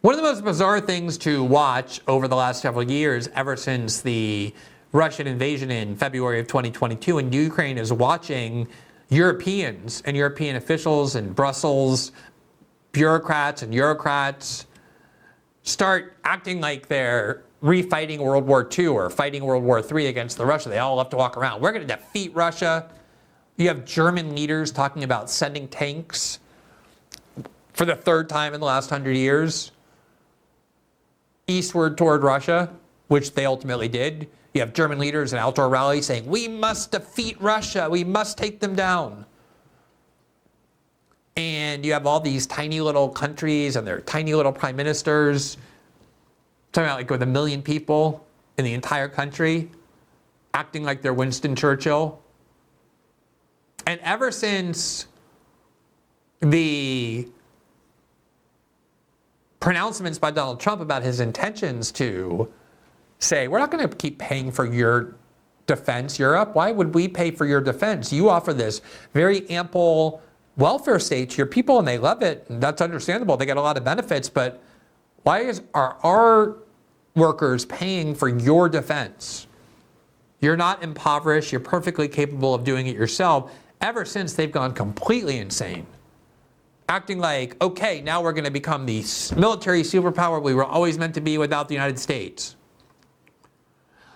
One of the most bizarre things to watch over the last several years, ever since the Russian invasion in February of 2022 in Ukraine, is watching Europeans and European officials in Brussels, bureaucrats and bureaucrats, start acting like they're refighting World War II or fighting World War III against the Russia. They all love to walk around. We're going to defeat Russia. You have German leaders talking about sending tanks for the third time in the last 100 years eastward toward Russia, which they ultimately did. You have German leaders in outdoor rallies saying, we must defeat Russia. We must take them down. And you have all these tiny little countries and their tiny little prime ministers, talking about like with 1 million people in the entire country, acting like they're Winston Churchill. And ever since the pronouncements by Donald Trump about his intentions to say, we're not going to keep paying for your defense, Europe. Why would we pay for your defense? You offer this very ample welfare state to your people and they love it. And that's understandable. They get a lot of benefits, but why are our workers paying for your defense? You're not impoverished. You're perfectly capable of doing it yourself. Ever since, they've gone completely insane. Acting like, okay, now we're going to become the military superpower we were always meant to be without the United States.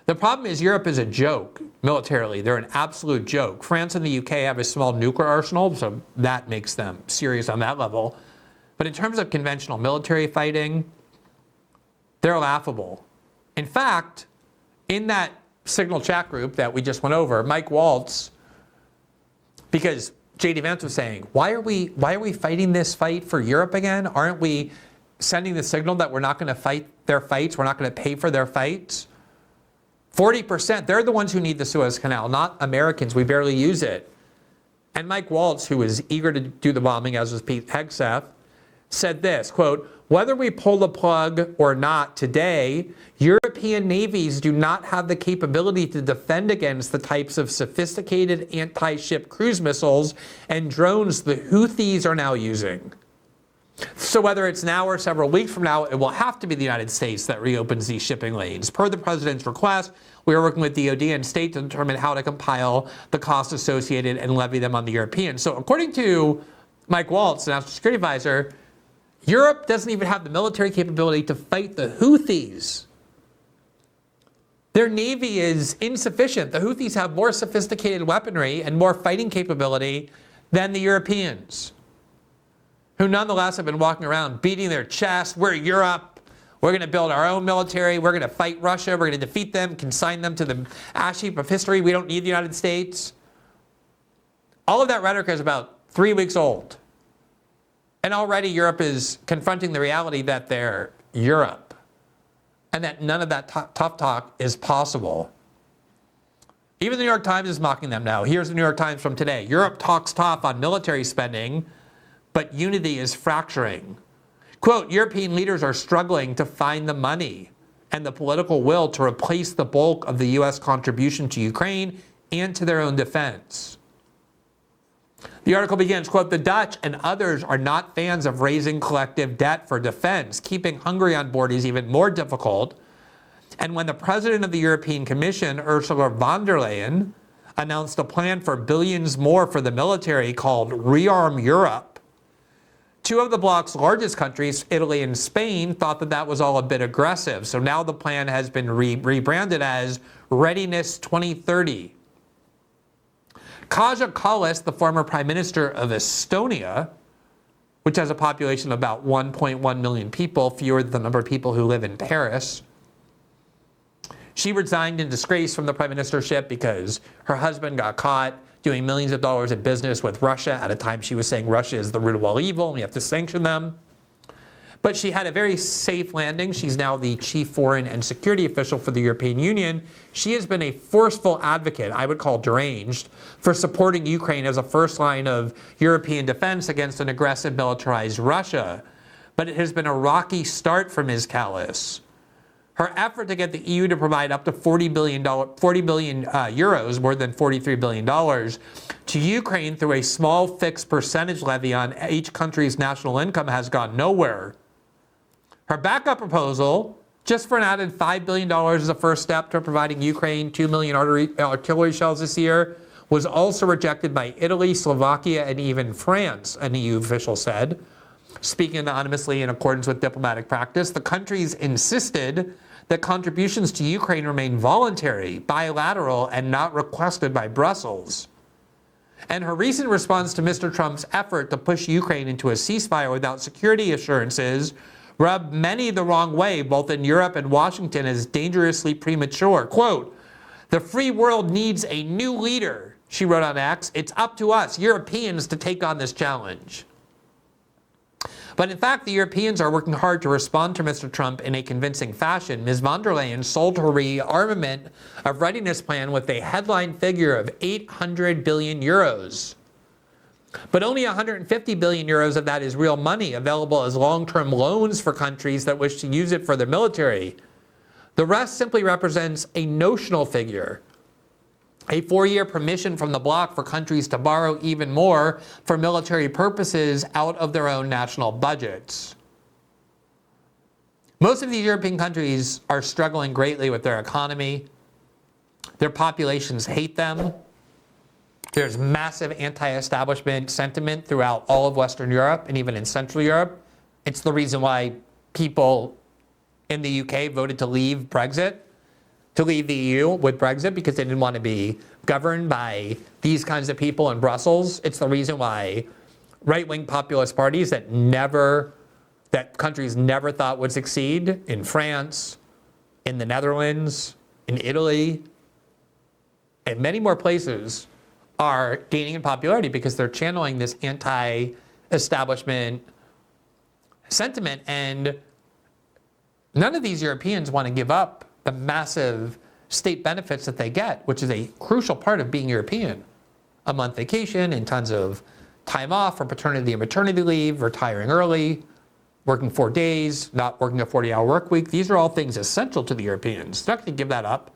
The problem is Europe is a joke militarily. They're an absolute joke. France and the UK have a small nuclear arsenal, so that makes them serious on that level. But in terms of conventional military fighting, they're laughable. In fact, in that Signal chat group that we just went over, Mike Waltz, because J.D. Vance was saying, why are we fighting this fight for Europe again? Aren't we sending the signal that we're not going to fight their fights? We're not going to pay for their fights? 40%, they're the ones who need the Suez Canal, not Americans. We barely use it. And Mike Waltz, who was eager to do the bombing, as was Pete Hegseth, said this, quote, whether we pull the plug or not today, European navies do not have the capability to defend against the types of sophisticated anti-ship cruise missiles and drones the Houthis are now using. So whether it's now or several weeks from now, it will have to be the United States that reopens these shipping lanes. Per the president's request, we are working with DoD and state to determine how to compile the costs associated and levy them on the Europeans. So according to Mike Waltz, the National Security Advisor, Europe doesn't even have the military capability to fight the Houthis. Their navy is insufficient. The Houthis have more sophisticated weaponry and more fighting capability than the Europeans, who nonetheless have been walking around beating their chest. We're Europe. We're going to build our own military. We're going to fight Russia. We're going to defeat them, consign them to the ash heap of history. We don't need the United States. All of that rhetoric is about 3 weeks old. And already Europe is confronting the reality that they're Europe and that none of that tough talk is possible. Even the New York Times is mocking them now. Here's the New York Times from today. Europe talks tough on military spending, but unity is fracturing. Quote, European leaders are struggling to find the money and the political will to replace the bulk of the U.S. contribution to Ukraine and to their own defense. The article begins, quote, the Dutch and others are not fans of raising collective debt for defense. Keeping Hungary on board is even more difficult. And when the president of the European Commission, Ursula von der Leyen, announced a plan for billions more for the military called Rearm Europe, two of the bloc's largest countries, Italy and Spain, thought that that was all a bit aggressive. So now the plan has been rebranded as Readiness 2030. Kaja Kallas, the former prime minister of Estonia, which has a population of about 1.1 million people, fewer than the number of people who live in Paris, she resigned in disgrace from the prime ministership because her husband got caught doing millions of dollars in business with Russia at a time she was saying Russia is the root of all evil and we have to sanction them. But she had a very safe landing. She's now the chief foreign and security official for the European Union. She has been a forceful advocate, I would call deranged, for supporting Ukraine as a first line of European defense against an aggressive militarized Russia. But it has been a rocky start for Ms. Kallas. Her effort to get the EU to provide up to €40 billion, more than $43 billion, to Ukraine through a small fixed percentage levy on each country's national income has gone nowhere. Her backup proposal, just for an added $5 billion as a first step to providing Ukraine 2 million artillery shells this year, was also rejected by Italy, Slovakia, and even France, an EU official said. Speaking anonymously in accordance with diplomatic practice, the countries insisted that contributions to Ukraine remain voluntary, bilateral, and not requested by Brussels. And her recent response to Mr. Trump's effort to push Ukraine into a ceasefire without security assurances rubbed many the wrong way, both in Europe and Washington, as dangerously premature. Quote, "The free world needs a new leader," she wrote on X. "It's up to us, Europeans, to take on this challenge." But in fact, the Europeans are working hard to respond to Mr. Trump in a convincing fashion. Ms. von der Leyen sold her rearmament of readiness plan with a headline figure of 800 billion euros. But only 150 billion euros of that is real money available as long-term loans for countries that wish to use it for their military. The rest simply represents a notional figure, a 4-year permission from the bloc for countries to borrow even more for military purposes out of their own national budgets. Most of these European countries are struggling greatly with their economy. Their populations hate them. There's massive anti-establishment sentiment throughout all of Western Europe and even in Central Europe. It's the reason why people in the UK voted to leave the EU with Brexit, because they didn't want to be governed by these kinds of people in Brussels. It's the reason why right-wing populist parties that countries never thought would succeed in France, in the Netherlands, in Italy, and many more places are gaining in popularity because they're channeling this anti-establishment sentiment. And none of these Europeans want to give up the massive state benefits that they get, which is a crucial part of being European. A month vacation and tons of time off for paternity and maternity leave, retiring early, working 4 days, not working a 40-hour work week. These are all things essential to the Europeans. They're not going to give that up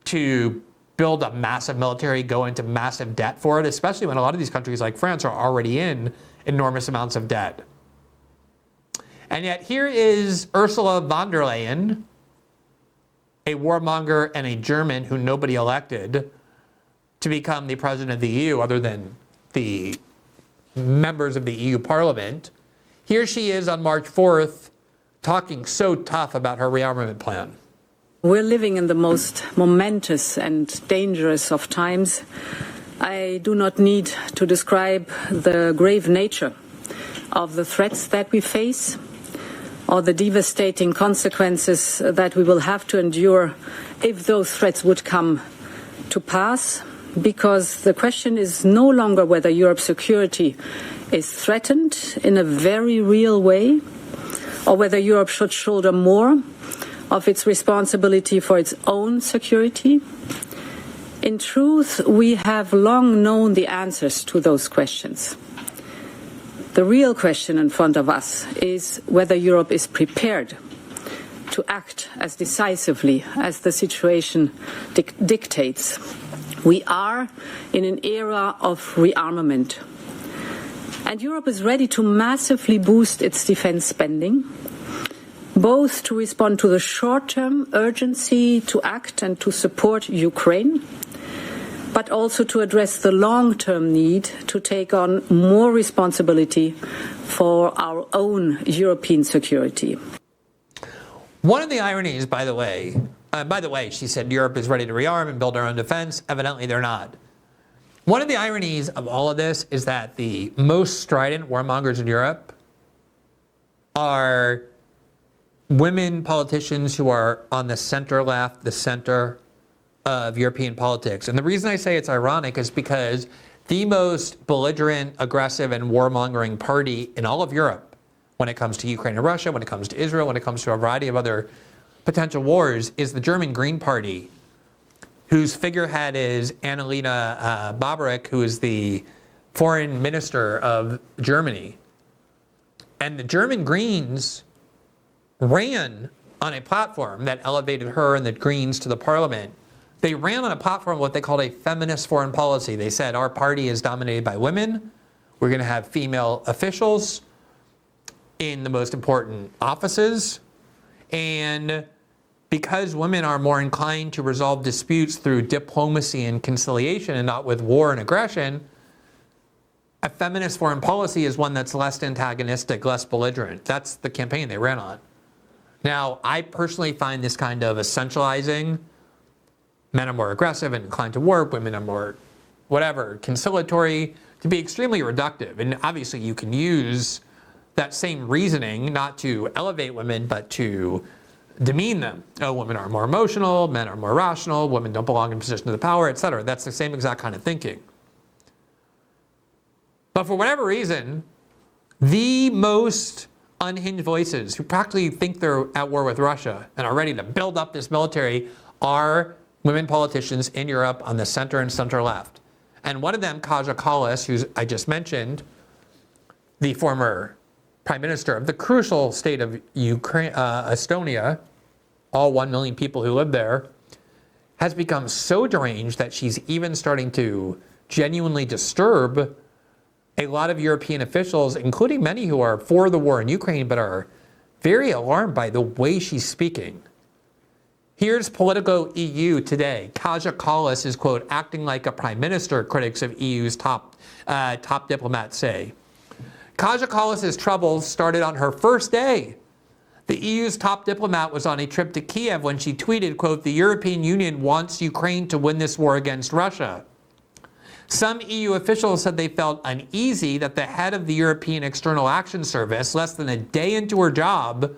to build a massive military, go into massive debt for it, especially when a lot of these countries like France are already in enormous amounts of debt. And yet here is Ursula von der Leyen, a warmonger and a German who nobody elected to become the president of the EU other than the members of the EU Parliament. Here she is on March 4th talking so tough about her rearmament plan. We're living in the most momentous and dangerous of times. I do not need to describe the grave nature of the threats that we face or the devastating consequences that we will have to endure if those threats would come to pass, because the question is no longer whether Europe's security is threatened in a very real way or whether Europe should shoulder more of its responsibility for its own security. In truth, we have long known the answers to those questions. The real question in front of us is whether Europe is prepared to act as decisively as the situation dictates. We are in an era of rearmament, and Europe is ready to massively boost its defense spending, both to respond to the short-term urgency to act and to support Ukraine, but also to address the long-term need to take on more responsibility for our own European security. One of the ironies, by the way, she said Europe is ready to rearm and build our own defense. Evidently, they're not. One of the ironies of all of this is that the most strident warmongers in Europe are women politicians who are on the center left, the center of European politics. And the reason I say it's ironic is because the most belligerent, aggressive, and warmongering party in all of Europe, when it comes to Ukraine and Russia, when it comes to Israel, when it comes to a variety of other potential wars, is the German Green Party, whose figurehead is Annalena Baerbock, who is the foreign minister of Germany. And the German Greens ran on a platform that elevated her and the Greens to the parliament. They ran on a platform of what they called a feminist foreign policy. They said, our party is dominated by women. We're going to have female officials. in the most important offices. And because women are more inclined to resolve disputes through diplomacy and conciliation and not with war and aggression, a feminist foreign policy is one that's less antagonistic, less belligerent. That's the campaign they ran on. Now, I personally find this kind of essentializing, men are more aggressive and inclined to war, women are more, whatever, conciliatory, to be extremely reductive. And obviously you can use that same reasoning not to elevate women, but to demean them. Oh, women are more emotional, men are more rational, women don't belong in positions of power, etc. That's the same exact kind of thinking. But for whatever reason, the most unhinged voices who practically think they're at war with Russia and are ready to build up this military are women politicians in Europe on the center and center left. And one of them, Kaja Kallas, who I just mentioned, the former prime minister of the crucial state of Ukraine, Estonia, all 1 million people who live there, has become so deranged that she's even starting to genuinely disturb a lot of European officials, including many who are for the war in Ukraine, but are very alarmed by the way she's speaking. Here's Politico EU today. Kaja Kallas is, quote, acting like a prime minister, critics of EU's top diplomats say. Kaja Kallas' troubles started on her first day. The EU's top diplomat was on a trip to Kiev when she tweeted, quote, the European Union wants Ukraine to win this war against Russia. Some EU officials said they felt uneasy that the head of the European External Action Service, less than a day into her job,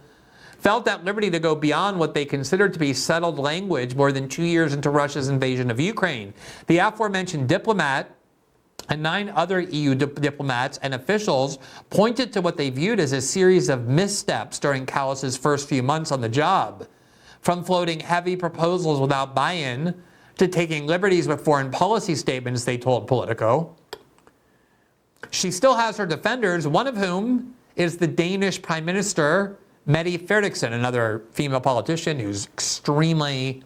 felt at liberty to go beyond what they considered to be settled language more than 2 years into Russia's invasion of Ukraine. The aforementioned diplomat and 9 other EU diplomats and officials pointed to what they viewed as a series of missteps during Kallas' first few months on the job, from floating heavy proposals without buy-in to taking liberties with foreign policy statements, they told Politico. She still has her defenders, one of whom is the Danish Prime Minister, Mette Frederiksen, another female politician who's extremely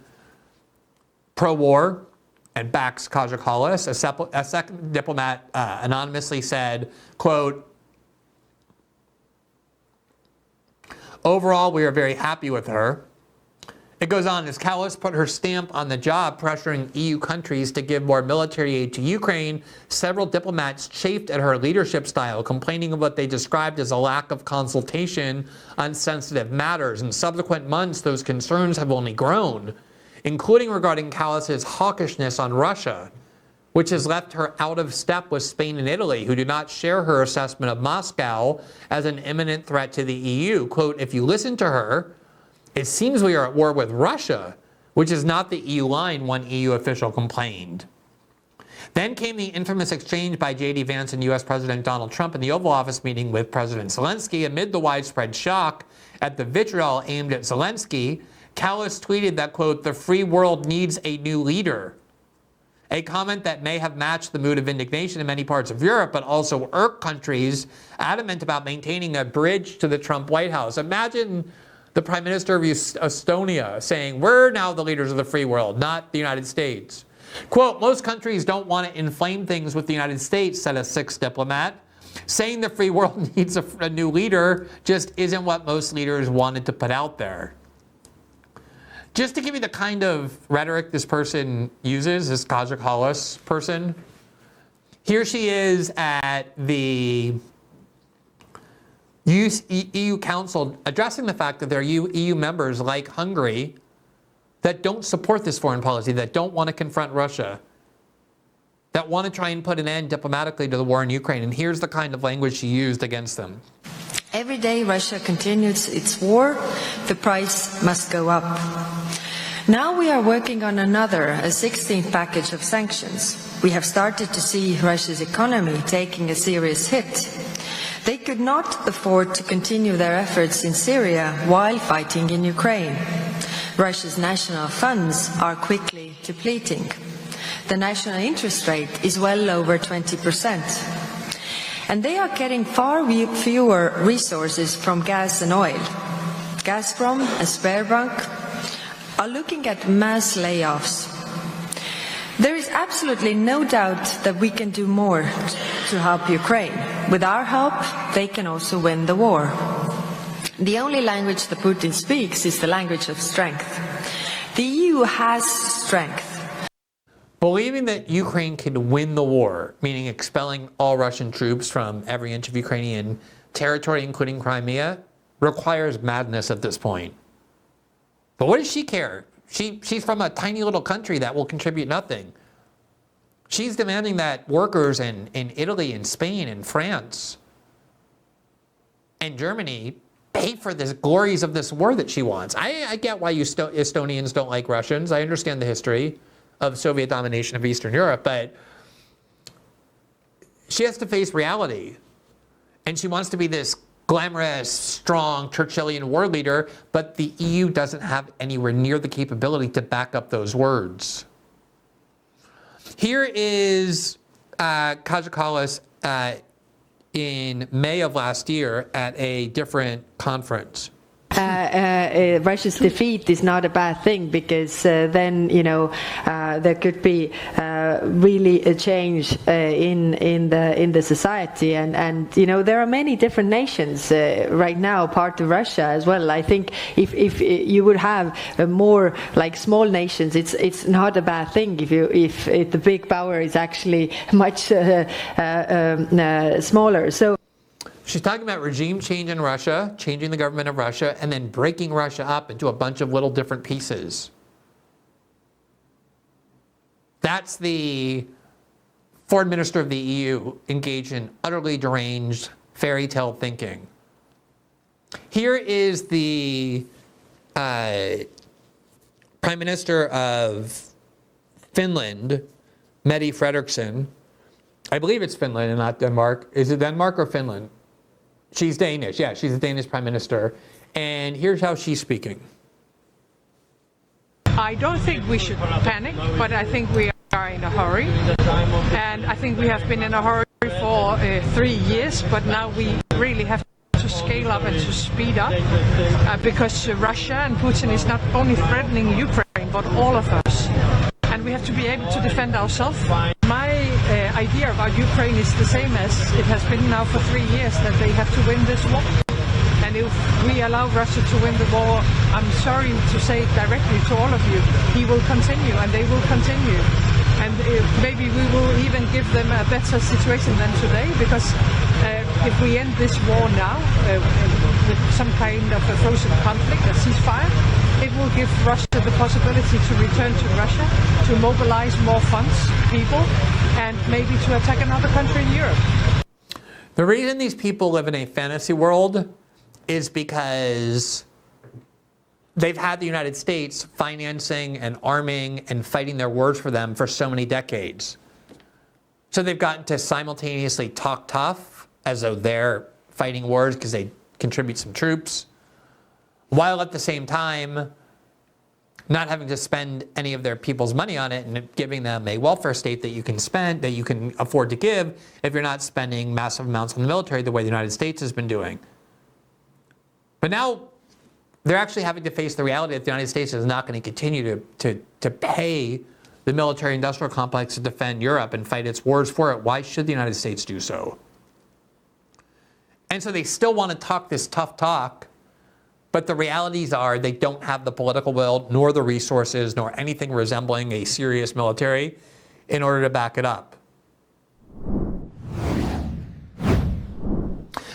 pro-war and backs Kaja Kallas. A second diplomat anonymously said, quote, overall, we are very happy with her. It goes on, as Kallas put her stamp on the job, pressuring EU countries to give more military aid to Ukraine, several diplomats chafed at her leadership style, complaining of what they described as a lack of consultation on sensitive matters. In subsequent months, those concerns have only grown, including regarding Kallas' hawkishness on Russia, which has left her out of step with Spain and Italy, who do not share her assessment of Moscow as an imminent threat to the EU. Quote, if you listen to her, it seems we are at war with Russia, which is not the EU line, one EU official complained. Then came the infamous exchange by J.D. Vance and U.S. President Donald Trump in the Oval Office meeting with President Zelensky. Amid the widespread shock at the vitriol aimed at Zelensky, Kallas tweeted that, quote, the free world needs a new leader. A comment that may have matched the mood of indignation in many parts of Europe, but also irked countries adamant about maintaining a bridge to the Trump White House. Imagine the Prime Minister of Estonia saying, we're now the leaders of the free world, not the United States. Quote, most countries don't want to inflame things with the United States, said a sixth diplomat. Saying the free world needs a new leader just isn't what most leaders wanted to put out there. Just to give you the kind of rhetoric this person uses, this Kaja Kallas person, here she is at the EU Council addressing the fact that there are EU members like Hungary that don't support this foreign policy, that don't want to confront Russia, that want to try and put an end diplomatically to the war in Ukraine. And here's the kind of language she used against them. Every day Russia continues its war, the price must go up. Now we are working on a 16th package of sanctions. We have started to see Russia's economy taking a serious hit. They could not afford to continue their efforts in Syria while fighting in Ukraine. Russia's national funds are quickly depleting. The national interest rate is well over 20%. And they are getting far fewer resources from gas and oil. Gazprom and Sberbank are looking at mass layoffs. There is absolutely no doubt that we can do more to help Ukraine. With our help, they can also win the war. The only language that Putin speaks is the language of strength. The EU has strength. Believing that Ukraine can win the war, meaning expelling all Russian troops from every inch of Ukrainian territory, including Crimea, requires madness at this point. But what does she care? She's from a tiny little country that will contribute nothing. She's demanding that workers in Italy and Spain and France and Germany pay for the glories of this war that she wants. I get why you Estonians don't like Russians. I understand the history of Soviet domination of Eastern Europe, but she has to face reality. And she wants to be this glamorous, strong, Churchillian war leader, but the EU doesn't have anywhere near the capability to back up those words. Here is Kaja Kallas in May of last year at a different conference. Russia's defeat is not a bad thing, because then there could be really a change in the society, and there are many different nations right now part of Russia as well. I think if you would have more like small nations, it's not a bad thing if the big power is actually much smaller. So. She's talking about regime change in Russia, changing the government of Russia, and then breaking Russia up into a bunch of little different pieces. That's the foreign minister of the EU engaged in utterly deranged fairy tale thinking. Here is the Prime Minister of Finland, Mette Frederiksen. I believe it's Finland and not Denmark. Is it Denmark or Finland? She's Danish. Yeah, she's the Danish Prime Minister. And here's how she's speaking. I don't think we should panic, but I think we are in a hurry. And I think we have been in a hurry for 3 years, but now we really have to scale up and to speed up because Russia and Putin is not only threatening Ukraine, but all of us. And we have to be able to defend ourselves. My idea about Ukraine is the same as it has been now for 3 years, that they have to win this war. And if we allow Russia to win the war, I'm sorry to say it directly to all of you, he will continue and they will continue. And maybe we will even give them a better situation than today, because if we end this war now with some kind of a frozen conflict, a ceasefire, it will give Russia the possibility to return to Russia, to mobilize more funds, people, and maybe to attack another country in Europe. The reason these people live in a fantasy world is because they've had the United States financing and arming and fighting their wars for them for so many decades. So they've gotten to simultaneously talk tough as though they're fighting wars because they contribute some troops, while at the same time not having to spend any of their people's money on it and giving them a welfare state that you can spend, that you can afford to give if you're not spending massive amounts on the military the way the United States has been doing. But now they're actually having to face the reality that the United States is not going to continue to pay the military-industrial complex to defend Europe and fight its wars for it. Why should the United States do so? And so they still want to talk this tough talk, but the realities are they don't have the political will, nor the resources, nor anything resembling a serious military in order to back it up.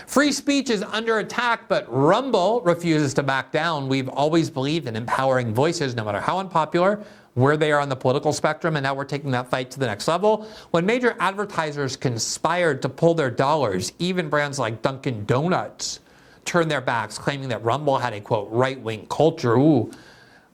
Free speech is under attack, but Rumble refuses to back down. We've always believed in empowering voices, no matter how unpopular, where they are on the political spectrum, and now we're taking that fight to the next level. When major advertisers conspired to pull their dollars, even brands like Dunkin' Donuts turned their backs, claiming that Rumble had a, quote, right-wing culture. Ooh.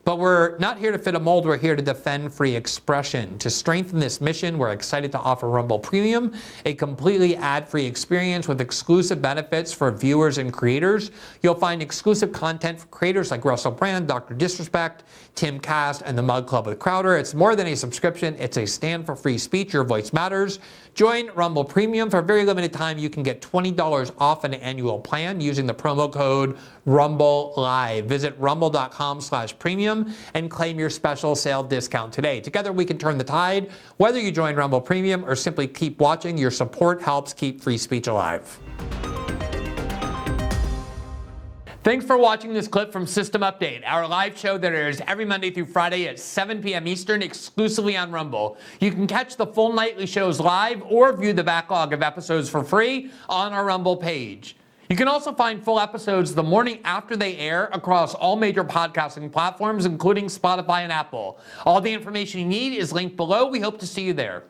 But we're not here to fit a mold, we're here to defend free expression. To strengthen this mission, we're excited to offer Rumble Premium, a completely ad-free experience with exclusive benefits for viewers and creators. You'll find exclusive content for creators like Russell Brand, Dr. Disrespect, Tim Cast, and the Mug Club with Crowder. It's more than a subscription, it's a stand for free speech. Your voice matters. Join Rumble Premium. For a very limited time, you can get $20 off an annual plan using the promo code RumbleLive. Visit rumble.com/premium and claim your special sale discount today. Together we can turn the tide. Whether you join Rumble Premium or simply keep watching, your support helps keep free speech alive. Thanks for watching this clip from System Update, our live show that airs every Monday through Friday at 7 p.m. Eastern exclusively on Rumble. You can catch the full nightly shows live or view the backlog of episodes for free on our Rumble page. You can also find full episodes the morning after they air across all major podcasting platforms, including Spotify and Apple. All the information you need is linked below. We hope to see you there.